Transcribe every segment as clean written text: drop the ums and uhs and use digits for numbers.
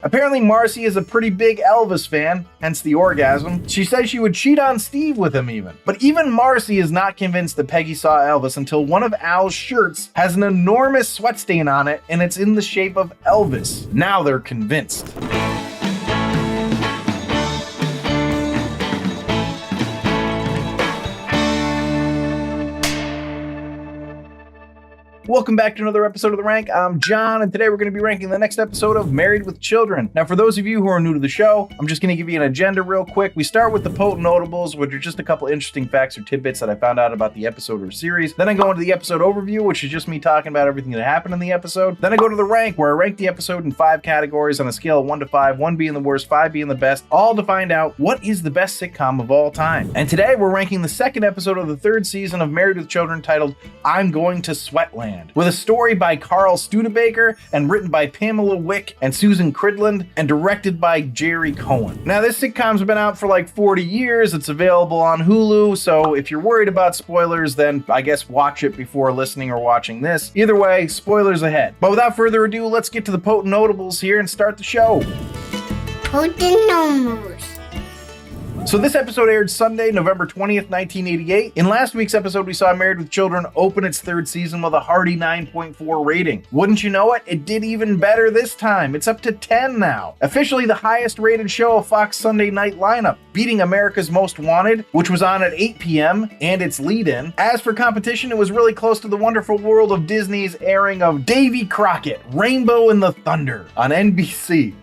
Apparently Marcy is a pretty big Elvis fan, hence the orgasm. She says she would cheat on Steve with him even. But even Marcy is not convinced that Peggy saw Elvis until one of Al's shirts has an enormous sweat stain on it and it's in the shape of Elvis. Now they're convinced. Welcome back to another episode of The Rank. I'm John, and today we're going to be ranking the next episode of Married with Children. Now, for those of you who are new to the show, I'm just going to give you an agenda real quick. We start with the potent notables, which are just a couple interesting facts or tidbits that I found out about the episode or series. Then I go into the episode overview, which is just me talking about everything that happened in the episode. Then I go to the rank, where I rank the episode in 5 categories on a scale of 1 to 5, 1 being the worst, 5 being the best, all to find out what is the best sitcom of all time. And today we're ranking the second episode of the 3rd season of Married with Children, titled I'm Going to Sweatland, with a story by Carl Studebaker and written by Pamela Wick and Susan Cridland and directed by Jerry Cohen. Now, this sitcom's been out for like 40 years. It's available on Hulu, so if you're worried about spoilers, then I guess watch it before listening or watching this. Either way, spoilers ahead. But without further ado, let's get to the potent notables here and start the show. Potent notables. So this episode aired Sunday, November 20th, 1988. In last week's episode, we saw Married with Children open its 3rd season with a hearty 9.4 rating. Wouldn't you know it? It did even better this time. It's up to 10 now. Officially the highest rated show of Fox Sunday night lineup, beating America's Most Wanted, which was on at 8 p.m., and its lead-in. As for competition, it was really close to the Wonderful World of Disney's airing of Davy Crockett, Rainbow in the Thunder on NBC.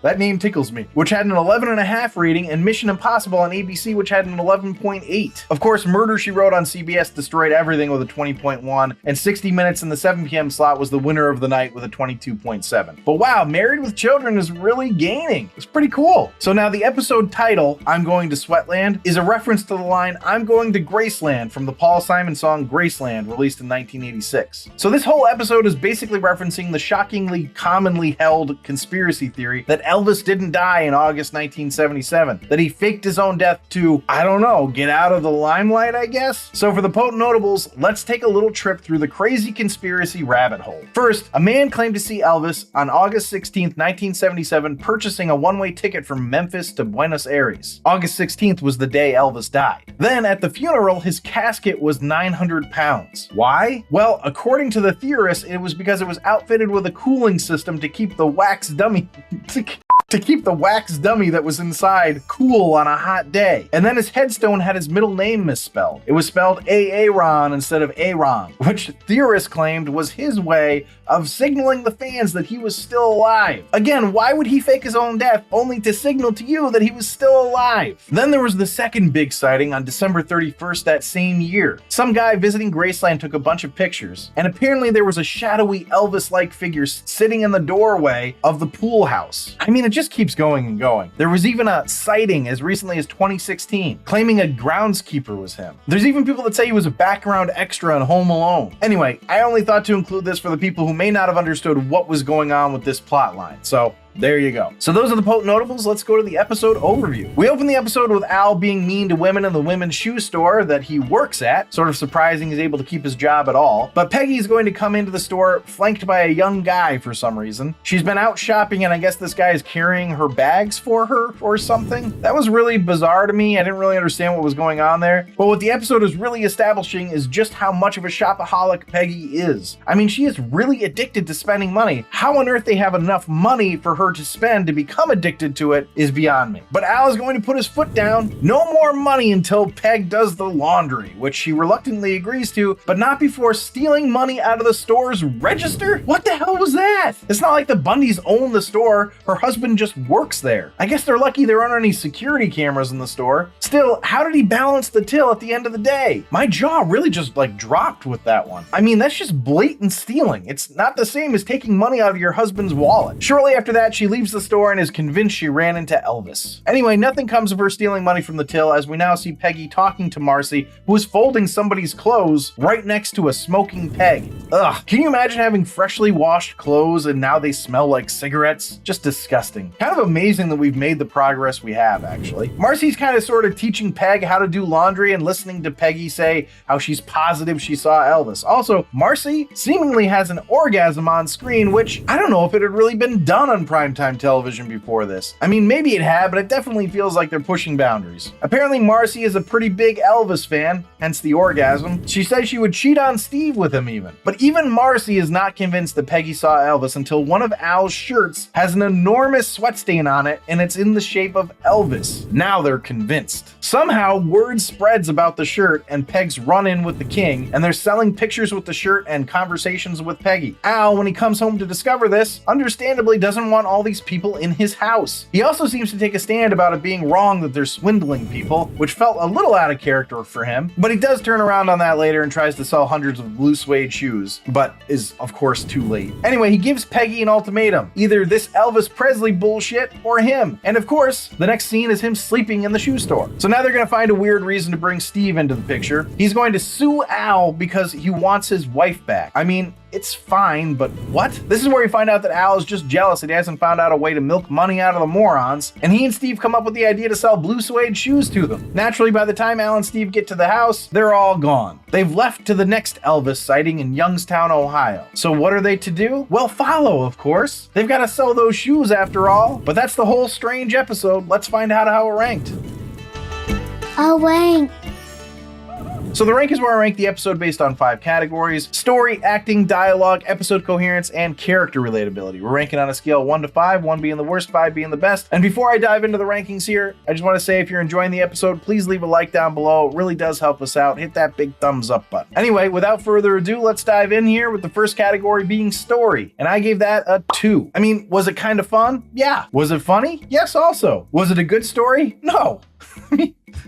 That name tickles me. Which had an 11.5 rating, and Mission Impossible on ABC, which had an 11.8. Of course, Murder, She Wrote on CBS destroyed everything with a 20.1, and 60 Minutes in the 7 p.m. slot was the winner of the night with a 22.7. But wow, Married with Children is really gaining. It's pretty cool. So now the episode title, I'm Going to Sweatland, is a reference to the line, I'm Going to Graceland from the Paul Simon song Graceland, released in 1986. So this whole episode is basically referencing the shockingly commonly held conspiracy theory that Elvis didn't die in August 1977, that he faked his own death to, I don't know, get out of the limelight, I guess? So for the potent notables, let's take a little trip through the crazy conspiracy rabbit hole. First, a man claimed to see Elvis on August 16th, 1977, purchasing a one-way ticket from Memphis to Buenos Aires. August 16th was the day Elvis died. Then at the funeral, his casket was 900 pounds. Why? Well, according to the theorists, it was because it was outfitted with a cooling system to keep the wax dummy to keep the wax dummy that was inside cool on a hot day. And then his headstone had his middle name misspelled. It was spelled Aaron instead of Aaron, which theorists claimed was his way of signaling the fans that he was still alive. Again, why would he fake his own death only to signal to you that he was still alive? Then there was the second big sighting on December 31st that same year. Some guy visiting Graceland took a bunch of pictures, and apparently there was a shadowy Elvis-like figure sitting in the doorway of the pool house. I mean, it just keeps going and going. There was even a sighting as recently as 2016, claiming a groundskeeper was him. There's even people that say he was a background extra in Home Alone. Anyway, I only thought to include this for the people who may not have understood what was going on with this plot line. So there you go. So those are the potent notables. Let's go to the episode overview. We open the episode with Al being mean to women in the women's shoe store that he works at. Sort of surprising he's able to keep his job at all. But Peggy is going to come into the store flanked by a young guy for some reason. She's been out shopping and I guess this guy is carrying her bags for her or something. That was really bizarre to me. I didn't really understand what was going on there. But what the episode is really establishing is just how much of a shopaholic Peggy is. I mean, she is really addicted to spending money. How on earth they have enough money for her to spend to become addicted to it is beyond me. But Al is going to put his foot down. No more money until Peg does the laundry, which she reluctantly agrees to, but not before stealing money out of the store's register? What the hell was that? It's not like the Bundys own the store. Her husband just works there. I guess they're lucky there aren't any security cameras in the store. Still, how did he balance the till at the end of the day? My jaw really just dropped with that one. I mean, that's just blatant stealing. It's not the same as taking money out of your husband's wallet. Shortly after that, she leaves the store and is convinced she ran into Elvis. Anyway, nothing comes of her stealing money from the till, as we now see Peggy talking to Marcy, who is folding somebody's clothes right next to a smoking Peg. Ugh, can you imagine having freshly washed clothes and now they smell like cigarettes? Just disgusting. Kind of amazing that we've made the progress we have, actually. Marcy's kind of sort of teaching Peg how to do laundry and listening to Peggy say how she's positive she saw Elvis. Also, Marcy seemingly has an orgasm on screen, which I don't know if it had really been done on prime primetime television before this. I mean, maybe it had, but it definitely feels like they're pushing boundaries. Apparently, Marcy is a pretty big Elvis fan, hence the orgasm. She says she would cheat on Steve with him even. But even Marcy is not convinced that Peggy saw Elvis until one of Al's shirts has an enormous sweat stain on it, and it's in the shape of Elvis. Now they're convinced. Somehow, word spreads about the shirt and Peg's run-in with the king, and they're selling pictures with the shirt and conversations with Peggy. Al, when he comes home to discover this, understandably doesn't want all these people in his house. He also seems to take a stand about it being wrong that they're swindling people, which felt a little out of character for him, but he does turn around on that later and tries to sell hundreds of blue suede shoes, but is of course too late. Anyway, he gives Peggy an ultimatum, either this Elvis Presley bullshit or him, and of course, the next scene is him sleeping in the shoe store. So now they're gonna find a weird reason to bring Steve into the picture. He's going to sue Al because he wants his wife back. I mean, it's fine, but what? This is where we find out that Al is just jealous that he hasn't found out a way to milk money out of the morons, and he and Steve come up with the idea to sell blue suede shoes to them. Naturally, by the time Al and Steve get to the house, they're all gone. They've left to the next Elvis sighting in Youngstown, Ohio. So what are they to do? Well, follow, of course. They've got to sell those shoes after all, but that's the whole strange episode. Let's find out how it ranked. A rank. So the rank is where I rank the episode based on 5 categories: story, acting, dialogue, episode coherence, and character relatability. We're ranking on a scale 1 to 5, 1 being the worst, 5 being the best. And before I dive into the rankings here, I just want to say if you're enjoying the episode, please leave a like down below. It really does help us out. Hit that big thumbs up button. Anyway, without further ado, let's dive in here with the first category being story. And I gave that a 2. I mean, was it kind of fun? Yeah. Was it funny? Yes, also. Was it a good story? No.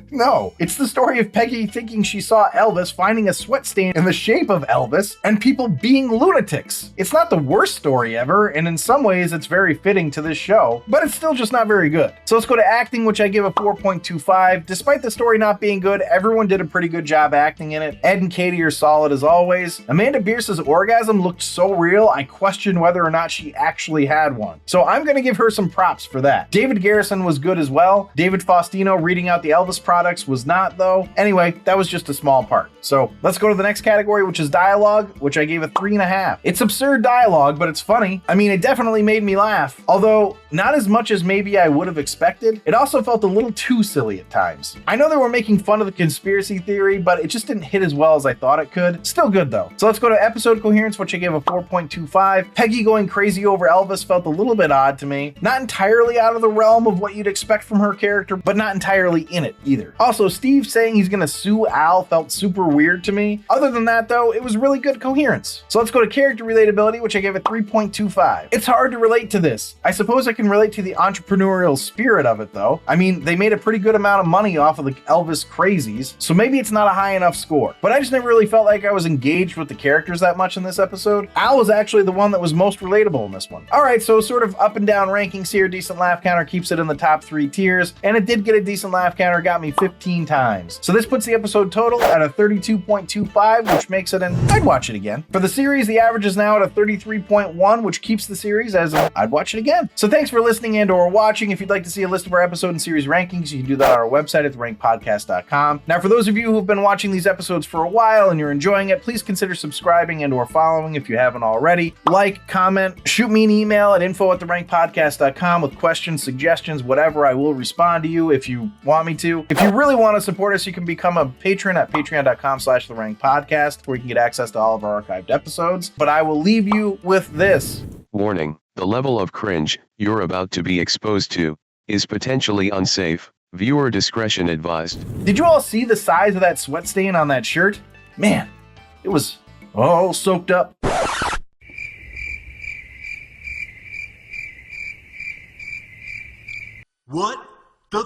No, it's the story of Peggy thinking she saw Elvis, finding a sweat stain in the shape of Elvis, and people being lunatics. It's not the worst story ever, and in some ways it's very fitting to this show, but it's still just not very good. So let's go to acting, which I give a 4.25. Despite the story not being good, everyone did a pretty good job acting in it. Ed and Katie are solid as always. Amanda Bierce's orgasm looked so real, I questioned whether or not she actually had one. So I'm gonna give her some props for that. David Garrison was good as well. David Faustino reading out the Elvis products was not though. Anyway, that was just a small part. So let's go to the next category, which is dialogue, which I gave a 3.5. It's absurd dialogue, but it's funny. I mean, it definitely made me laugh, although not as much as maybe I would have expected. It also felt a little too silly at times. I know they were making fun of the conspiracy theory, but it just didn't hit as well as I thought it could. Still good though. So let's go to episode coherence, which I gave a 4.25. Peggy going crazy over Elvis felt a little bit odd to me. Not entirely out of the realm of what you'd expect from her character, but not entirely in it either. Also, Steve saying he's gonna sue Al felt super weird to me. Other than that though, it was really good coherence. So let's go to character relatability, which I gave a 3.25. It's hard to relate to this. I suppose I can relate to the entrepreneurial spirit of it though. I mean, they made a pretty good amount of money off of the Elvis crazies, so maybe it's not a high enough score. But I just never really felt like I was engaged with the characters that much in this episode. Al was actually the one that was most relatable in this one. Alright, so sort of up and down rankings here. Decent laugh counter keeps it in the top 3 tiers, and it did get a decent laugh counter, got me 15 times. So this puts the episode total at a 32.25, which makes it an I'd watch it again. For the series, the average is now at a 33.1, which keeps the series as an I'd watch it again. So thanks for listening and or watching. If you'd like to see a list of our episode and series rankings, you can do that on our website at therankpodcast.com. Now, for those of you who've been watching these episodes for a while and you're enjoying it, please consider subscribing and or following if you haven't already. Like, comment, shoot me an email at info@therankpodcast.com with questions, suggestions, whatever. I will respond to you if you want me to. If you really want to support us, you can become a patron at patreon.com/therankpodcast, where you can get access to all of our archived episodes. But I will leave you with this. Warning, the level of cringe you're about to be exposed to is potentially unsafe. Viewer discretion advised. Did you all see the size of that sweat stain on that shirt? Man, it was all soaked up. What the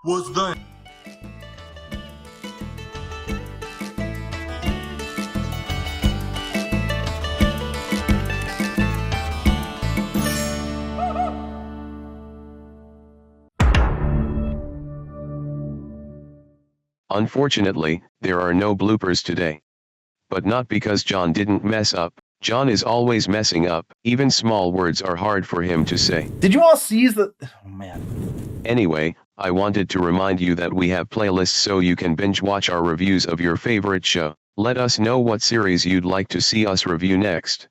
was that? Unfortunately, there are no bloopers today. But not because John didn't mess up. John is always messing up. Even small words are hard for him to say. Did you all see the... Oh, man. Anyway, I wanted to remind you that we have playlists so you can binge watch our reviews of your favorite show. Let us know what series you'd like to see us review next.